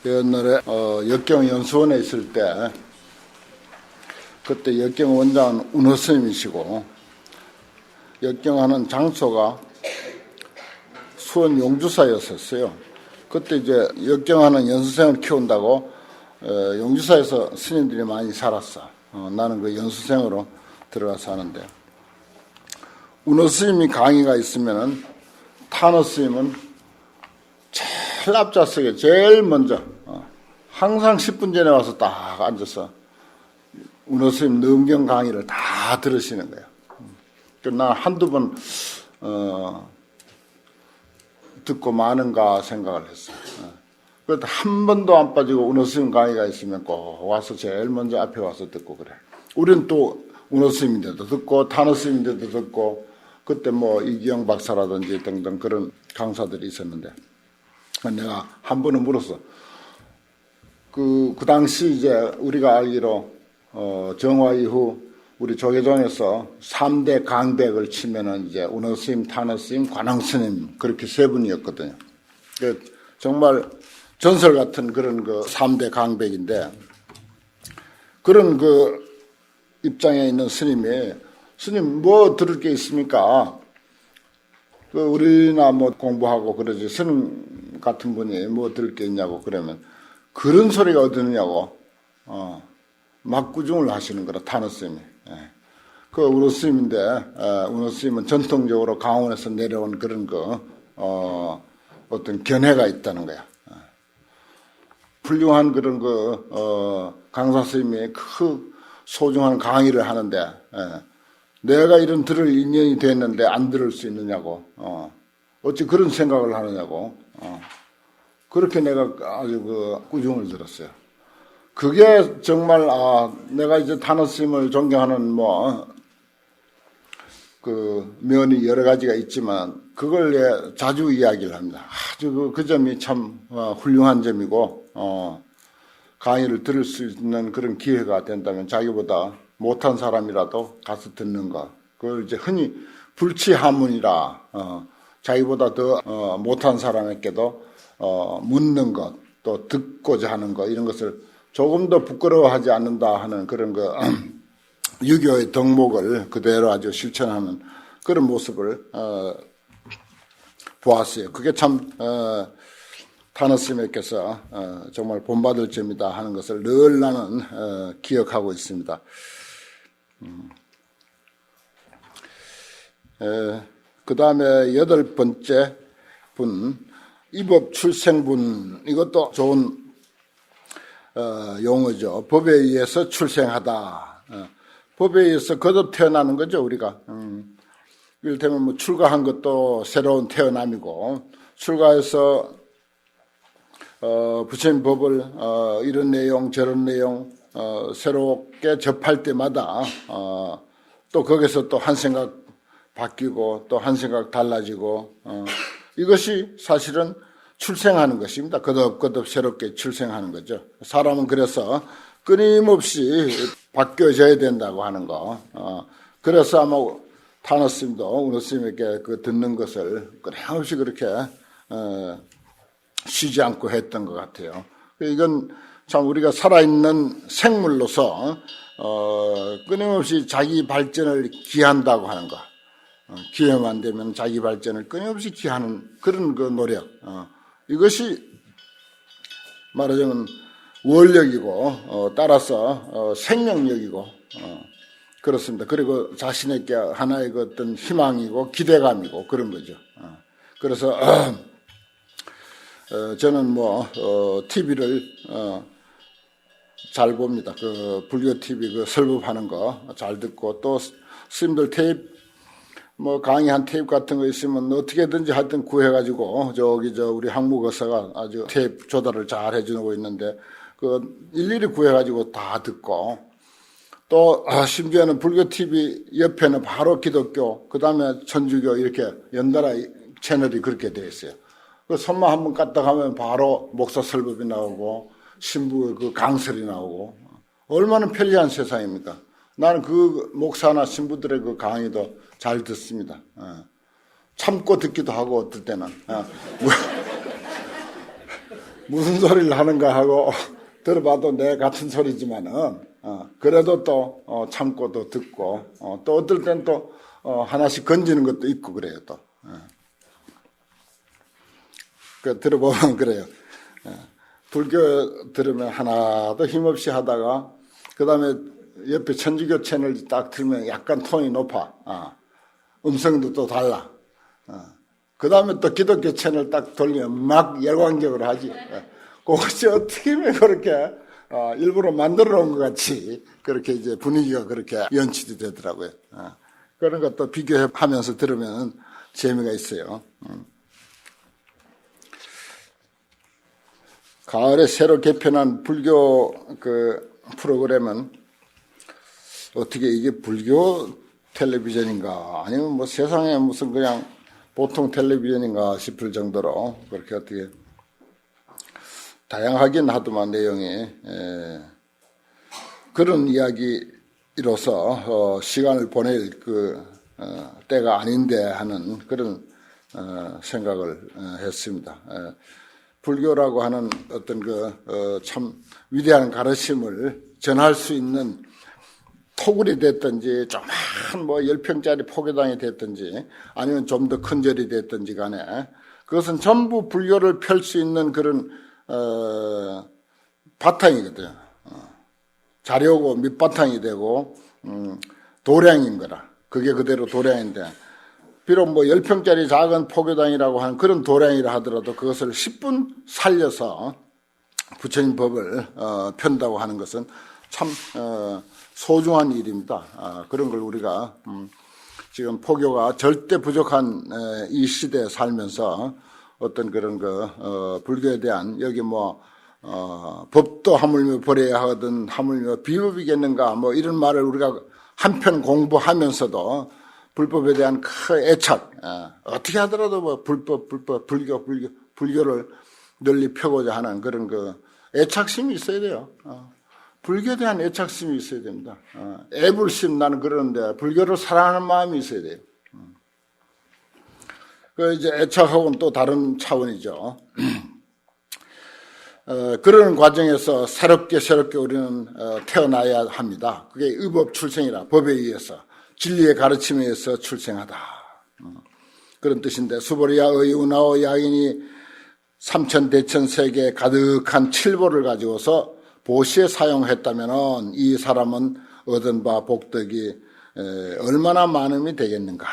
옛날에 역경연수원에 있을 때 그때 역경 원장은 운호 스님이시고 역경하는 장소가 수원 용주사였었어요. 그때 이제 역경하는 연수생을 키운다고 용주사에서 스님들이 많이 살았어. 나는 그 연수생으로 들어가서 하는데 운호 스님이 강의가 있으면은 타너 스님은 제일 앞좌석에 제일 먼저 항상 10분 전에 와서 딱 앉아서 운호 스님 능경 강의를 다 들으시는 거예요. 난 한두 번 듣고 마는가 생각을 했어요. 그래도 한 번도 안 빠지고 운호 스님 강의가 있으면 꼭 와서 제일 먼저 앞에 와서 듣고 그래. 우리는 또 운호 스님인데도 듣고 타너 스님인데도 듣고 그때 뭐 이기영 박사라든지 등등 그런 강사들이 있었는데 내가 한 번은 물었어. 그 당시 이제 우리가 알기로 정화 이후 우리 조계종에서 3대 강백을 치면은 이제 운호 스님, 타너 스님, 관왕 스님 그렇게 세 분이었거든요. 정말 전설 같은 그런 그 3대 강백인데 그런 그 입장에 있는 스님이 스님 뭐 들을 게 있습니까? 우리나 뭐 공부하고 그러지 스님 같은 분이 뭐 들을 게 있냐고 그러면 그런 소리가 어디 있느냐고 막구중을 하시는 거라 타너 스님이. 그 운호 스님인데 운호 스님은 전통적으로 강원에서 내려온 그런 어떤 견해가 있다는 거야. 훌륭한 그런 강사 스님이 그 소중한 강의를 하는데 내가 이런 들을 인연이 됐는데 안 들을 수 있느냐고 어찌 그런 생각을 하느냐고 그렇게 내가 아주 꾸중을 들었어요. 그게 정말 내가 이제 타너 스님을 존경하는 면이 여러 가지가 있지만 그걸 자주 이야기를 합니다. 아주 그 점이 참 훌륭한 점이고 강의를 들을 수 있는 그런 기회가 된다면 자기보다 못한 사람이라도 가서 듣는 것. 그걸 이제 흔히 불치하문이라 자기보다 더 못한 사람에게도 묻는 것, 또 듣고자 하는 것 이런 것을 조금 더 부끄러워하지 않는다 하는 그런 유교의 덕목을 그대로 아주 실천하는 그런 모습을 보았어요. 그게 참 타너 스님께서 정말 본받을 점이다 하는 것을 늘 나는 기억하고 있습니다. 그 다음에 8번째 분, 이법 출생분. 이것도 좋은 용어죠. 법에 의해서 출생하다. 법에 의해서 거듭 태어나는 거죠, 우리가. 이를테면 뭐 출가한 것도 새로운 태어남이고, 출가해서 부처님 법을 이런 내용 저런 내용 새롭게 접할 때마다 또 거기서 또 한 생각 바뀌고 또 한 생각 달라지고 이것이 사실은 출생하는 것입니다. 거듭거듭 새롭게 출생하는 거죠. 사람은 그래서 끊임없이 바뀌어져야 된다고 하는 거. 그래서 아마 타너 스님도 운호 스님에게 듣는 것을 끊임없이 그렇게 쉬지 않고 했던 것 같아요. 이건 참 우리가 살아있는 생물로서 끊임없이 자기 발전을 기한다고 하는 것. 기회만 되면 자기 발전을 끊임없이 기하는 그런 노력. 이것이 말하자면 원력이고 따라서 생명력이고 그렇습니다. 그리고 자신에게 하나의 어떤 희망이고 기대감이고 그런 거죠. 그래서 저는 TV를 잘 봅니다. 불교 TV 설법하는 거 잘 듣고 또 스님들 테이프 강의한 테이프 같은 거 있으면 어떻게든지 하여튼 구해가지고 우리 항목어사가 아주 테이프 조달을 잘 해주고 있는데 일일이 구해가지고 다 듣고 또 심지어는 불교 TV 옆에는 바로 기독교 그 다음에 천주교 이렇게 연달아 채널이 그렇게 되어 있어요. 손만 한번 까딱하면 바로 목사 설법이 나오고 신부 강설이 나오고 얼마나 편리한 세상입니까? 나는 목사나 신부들의 강의도 잘 듣습니다. 참고 듣기도 하고 어떨 때는 무슨 소리를 하는가 하고 들어봐도 내 같은 소리지만은 그래도 또 참고 또 듣고 또 어떨 땐 또 하나씩 건지는 것도 있고 그래요 또. 그 들어보면 그래요. 불교 들으면 하나도 힘없이 하다가 그 다음에 옆에 천주교 채널 딱 틀면 약간 톤이 높아. 음성도 또 달라. 그 다음에 또 기독교 채널 딱 돌리면 막 열광적으로 하지. 그것이 어떻게 하면 그렇게 일부러 만들어 놓은 것 같이 그렇게 이제 분위기가 그렇게 연출이 되더라고요. 그런 것도 비교하면서 들으면 재미가 있어요. 가을에 새로 개편한 불교 그 프로그램은 어떻게 이게 불교 텔레비전인가 아니면 뭐 세상에 무슨 그냥 보통 텔레비전인가 싶을 정도로 그렇게 어떻게 다양하긴 하더만 내용이 그런 이야기로서 시간을 보낼 때가 아닌데 하는 그런 생각을 했습니다. 불교라고 하는 어떤 참 위대한 가르침을 전할 수 있는 토굴이 됐든지 조그만 뭐 10평짜리 포교당이 됐든지 아니면 좀 더 큰 절이 됐든지 간에 그것은 전부 불교를 펼 수 있는 그런 바탕이거든요. 자료고 밑바탕이 되고 도량인 거라. 그게 그대로 도량인데 비록 뭐 10평짜리 작은 포교당이라고 하는 그런 도량이라 하더라도 그것을 10분 살려서 부처님 법을 편다고 하는 것은 참 소중한 일입니다. 그런 걸 우리가 지금 포교가 절대 부족한 이 시대에 살면서 어떤 그런 불교에 대한 여기 법도 하물며 버려야 하거든 하물며 비법이겠는가 뭐 이런 말을 우리가 한편 공부하면서도 불법에 대한 큰 애착 어떻게 하더라도 뭐 불교를 널리 펴고자 하는 그런 애착심이 있어야 돼요. 불교에 대한 애착심이 있어야 됩니다. 애불심 나는 그러는데 불교를 사랑하는 마음이 있어야 돼요. 이제 애착하고는 또 다른 차원이죠. 그런 과정에서 새롭게 우리는 태어나야 합니다. 그게 의법 출생이라 법에 의해서 진리의 가르침에 의해서 출생하다. 그런 뜻인데 수보리야 의운하오 야인이 삼천대천세계 가득한 칠보를 가지고서 보시에 사용했다면 이 사람은 얻은 바 복덕이 얼마나 많음이 되겠는가.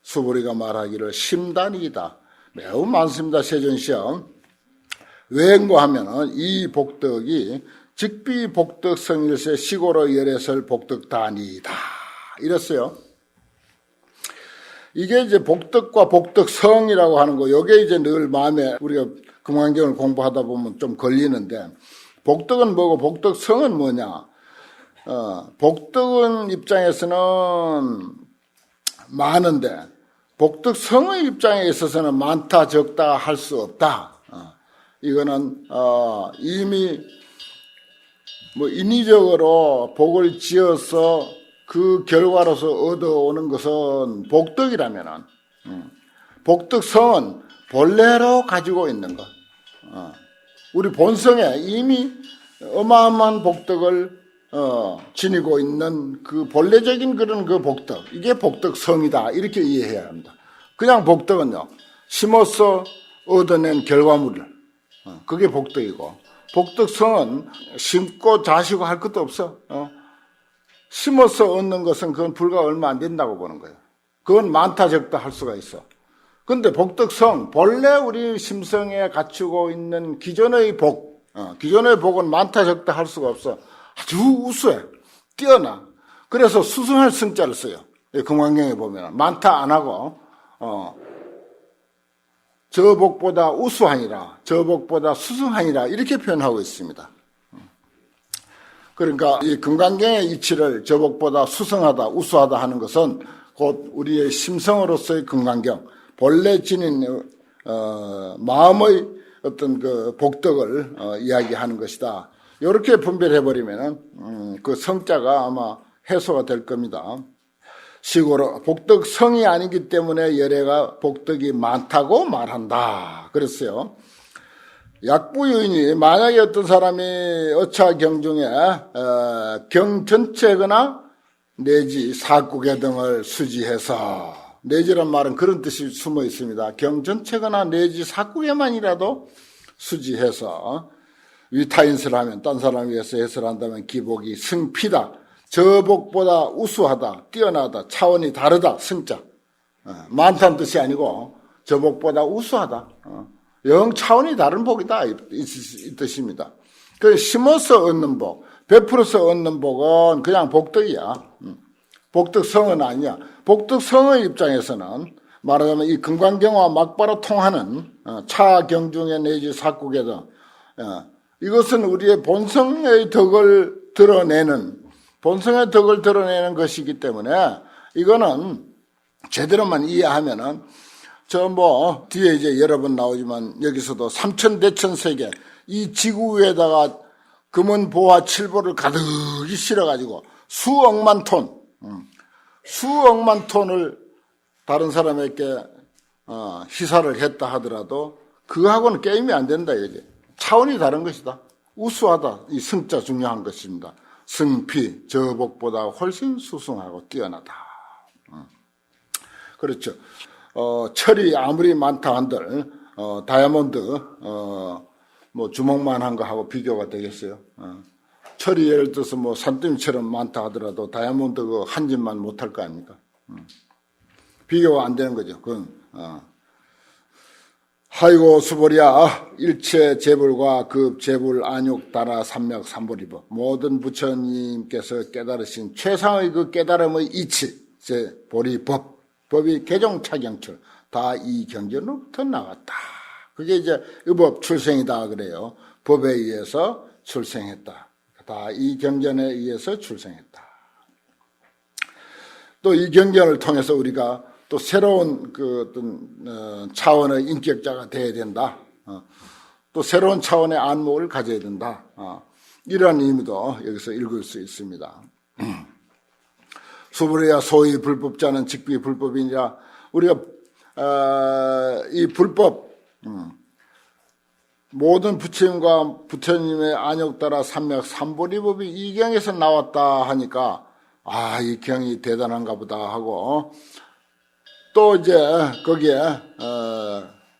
수보리가 말하기를 심단이다. 매우 많습니다. 세존시험. 왜인고하면 이 복덕이 직비 복덕성일세 시고로 열애설 복덕단이다. 이랬어요. 이게 이제 복덕과 복덕성이라고 하는 거, 요게 이제 늘 마음에 우리가 금강경을 공부하다 보면 좀 걸리는데, 복덕은 뭐고 복덕성은 뭐냐? 복덕은 입장에서는 많은데, 복덕성의 입장에 있어서는 많다, 적다 할 수 없다. 이거는, 이미 뭐 인위적으로 복을 지어서 그 결과로서 얻어오는 것은 복덕이라면은, 복덕성은 본래로 가지고 있는 것. 우리 본성에 이미 어마어마한 복덕을 지니고 있는 그 본래적인 그런 복덕. 이게 복덕성이다. 이렇게 이해해야 합니다. 그냥 복덕은요, 심어서 얻어낸 결과물을. 그게 복덕이고, 복덕성은 심고 자시고 할 것도 없어. 심어서 얻는 것은 그건 불과 얼마 안 된다고 보는 거예요. 그건 많다 적다 할 수가 있어. 근데 복덕성, 본래 우리 심성에 갖추고 있는 기존의 기존의 복은 많다 적다 할 수가 없어. 아주 우수해. 뛰어나. 그래서 수승할 승자를 써요. 금강경에 보면. 많다 안 하고, 저 복보다 우수하니라, 저 복보다 수승하니라, 이렇게 표현하고 있습니다. 그러니까 이 금강경의 이치를 저 복보다 수승하다, 우수하다 하는 것은 곧 우리의 심성으로서의 금강경, 본래 지닌 마음의 어떤 복덕을 이야기하는 것이다. 이렇게 분별해버리면 그 성자가 아마 해소가 될 겁니다. 식으로 복덕성이 아니기 때문에 열애가 복덕이 많다고 말한다. 그랬어요. 약부유인이 만약에 어떤 사람이 어차경 중에 경 전체거나 내지 사국의 등을 수지해서, 내지란 말은 그런 뜻이 숨어 있습니다. 경 전체거나 내지 사국에만이라도 수지해서 위타인설 하면, 딴 사람 위해서 해설한다면 기복이 승피다, 저복보다 우수하다, 뛰어나다, 차원이 다르다, 승자. 많다는 뜻이 아니고 저복보다 우수하다, 영 차원이 다른 복이다, 이 뜻입니다. 그 심어서 얻는 복, 베풀어서 얻는 복은 그냥 복덕이야. 복덕성은 아니야. 복덕성의 입장에서는 말하자면 이 금강경화 막바로 통하는 차경중에 내지 사국에도 이것은 우리의 본성의 덕을 드러내는 것이기 때문에 이거는 제대로만 이해하면은 뒤에 이제 여러 번 나오지만 여기서도 삼천대천세계 이 지구 위에다가 금은 보화 칠보를 가득히 실어가지고 수억만 톤을 다른 사람에게 희사를 했다 하더라도 그거하고는 게임이 안 된다 이거지. 차원이 다른 것이다. 우수하다. 이 승자 중요한 것입니다. 승피, 저복보다 훨씬 수승하고 뛰어나다. 그렇죠. 철이 아무리 많다 한들 다이아몬드 주먹만 한 거하고 비교가 되겠어요. 철이 예를 들어서 산더미처럼 많다 하더라도 다이아몬드 한 집만 못할 거 아닙니까? 비교가 안 되는 거죠. 그건 하이고 수보리야 일체 재불과 급 재불 안육 다라 삼맥 삼보리법, 모든 부처님께서 깨달으신 최상의 그 깨달음의 이치 제 보리법, 법이 개종차경출 다 이 경전으로부터 나왔다. 그게 이제 의법 출생이다 그래요. 법에 의해서 출생했다. 다 이 경전에 의해서 출생했다. 또 이 경전을 통해서 우리가 또 새로운 어떤 차원의 인격자가 되어야 된다. 또 새로운 차원의 안목을 가져야 된다. 이런 의미도 여기서 읽을 수 있습니다. 수불이야 소위 불법자는 직비 불법이니라. 우리가 이 불법 모든 부처님과 부처님의 안욕 따라 삼맥 삼보리법이 이 경에서 나왔다 하니까 이 경이 대단한가 보다 하고 또 이제 거기에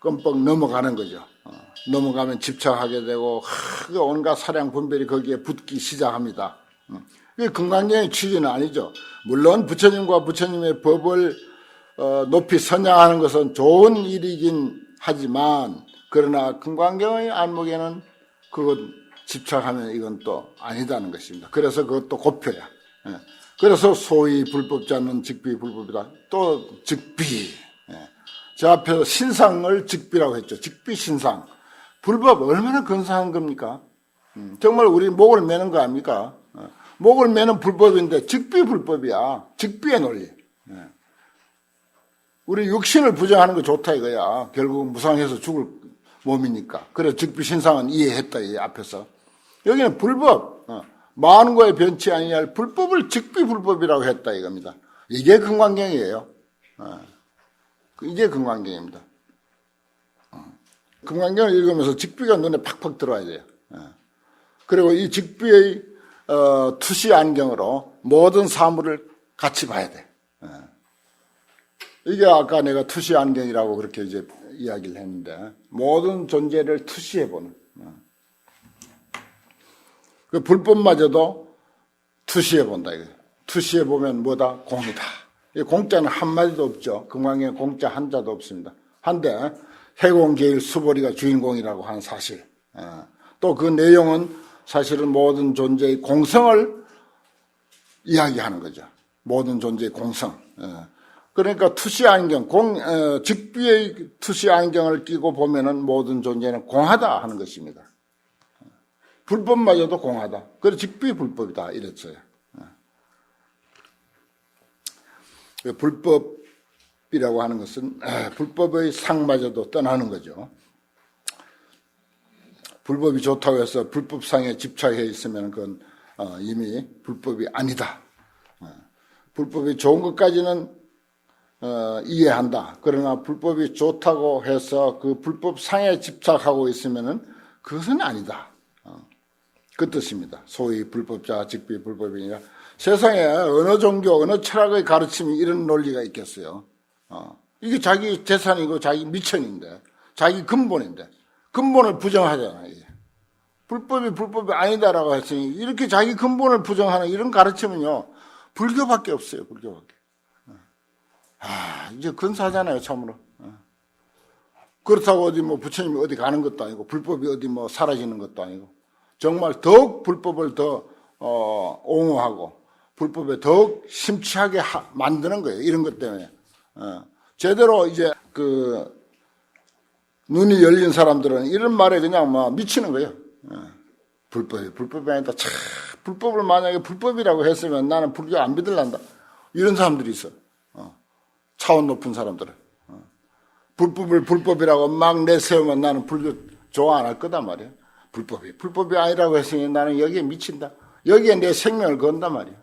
껌뻑 넘어가는 거죠. 넘어가면 집착하게 되고 온갖 사량 분별이 거기에 붙기 시작합니다. 이게 금강경의 취지는 아니죠. 물론 부처님과 부처님의 법을 높이 선양하는 것은 좋은 일이긴 하지만 그러나 금강경의 안목에는 그것 집착하면 이건 또 아니다는 것입니다. 그래서 그것도 곱혀야. 그래서 소위 불법자는 직비 불법이다. 또 직비. 저 앞에서 신상을 직비라고 했죠. 직비 신상. 불법 얼마나 근사한 겁니까? 정말 우리 목을 매는 거 아닙니까? 목을 매는 불법인데 직비 불법이야. 직비의 논리. 우리 육신을 부정하는 거 좋다 이거야. 결국 무상해서 죽을 몸이니까. 그래서 직비 신상은 이해했다 이 앞에서. 여기는 불법. 많은 거에 변치 아니할 불법을 직비 불법이라고 했다 이겁니다. 이게 금강경이에요. 이게 금강경입니다. 금강경을 읽으면서 직비가 눈에 팍팍 들어와야 돼요. 그리고 이 직비의 투시 안경으로 모든 사물을 같이 봐야 돼. 이게 아까 내가 투시 안경이라고 그렇게 이제 이야기를 했는데 모든 존재를 투시해보는. 그 불법마저도 투시해본다. 투시해보면 뭐다? 공이다. 이 공자는 한마디도 없죠. 금강경에 공자 한자도 없습니다. 한데 해공제일 수보리가 주인공이라고 한 사실. 또 그 내용은 사실은 모든 존재의 공성을 이야기하는 거죠. 모든 존재의 공성. 그러니까 투시 안경, 직비의 투시 안경을 끼고 보면은 모든 존재는 공하다 하는 것입니다. 불법마저도 공하다. 그래서 직비 불법이다 이랬어요. 불법이라고 하는 것은 불법의 상마저도 떠나는 거죠. 불법이 좋다고 해서 불법상에 집착해 있으면 그건 이미 불법이 아니다. 불법이 좋은 것까지는 이해한다. 그러나 불법이 좋다고 해서 그 불법상에 집착하고 있으면은 그것은 아니다. 그 뜻입니다. 소위 불법자 직비 불법이니라. 세상에 어느 종교 어느 철학의 가르침이 이런 논리가 있겠어요. 이게 자기 재산이고 자기 미천인데 자기 근본인데 근본을 부정하잖아요. 이게. 불법이 아니다라고 했으니 이렇게 자기 근본을 부정하는 이런 가르침은요 불교밖에 없어요. 불교밖에. 이제 근사하잖아요, 참으로. 그렇다고 어디 뭐 부처님이 어디 가는 것도 아니고 불법이 어디 뭐 사라지는 것도 아니고 정말 더욱 불법을 더 옹호하고 불법에 더욱 심취하게 만드는 거예요. 이런 것 때문에. 제대로 이제 그 눈이 열린 사람들은 이런 말에 그냥 막 미치는 거예요. 불법이 아니다. 참, 불법을 만약에 불법이라고 했으면 나는 불교 안 믿을란다. 이런 사람들이 있어. 차원 높은 사람들은. 불법을 불법이라고 막 내세우면 나는 불교 좋아 안 할 거단 말이야. 불법이 아니라고 했으니 나는 여기에 미친다. 여기에 내 생명을 건단 말이야.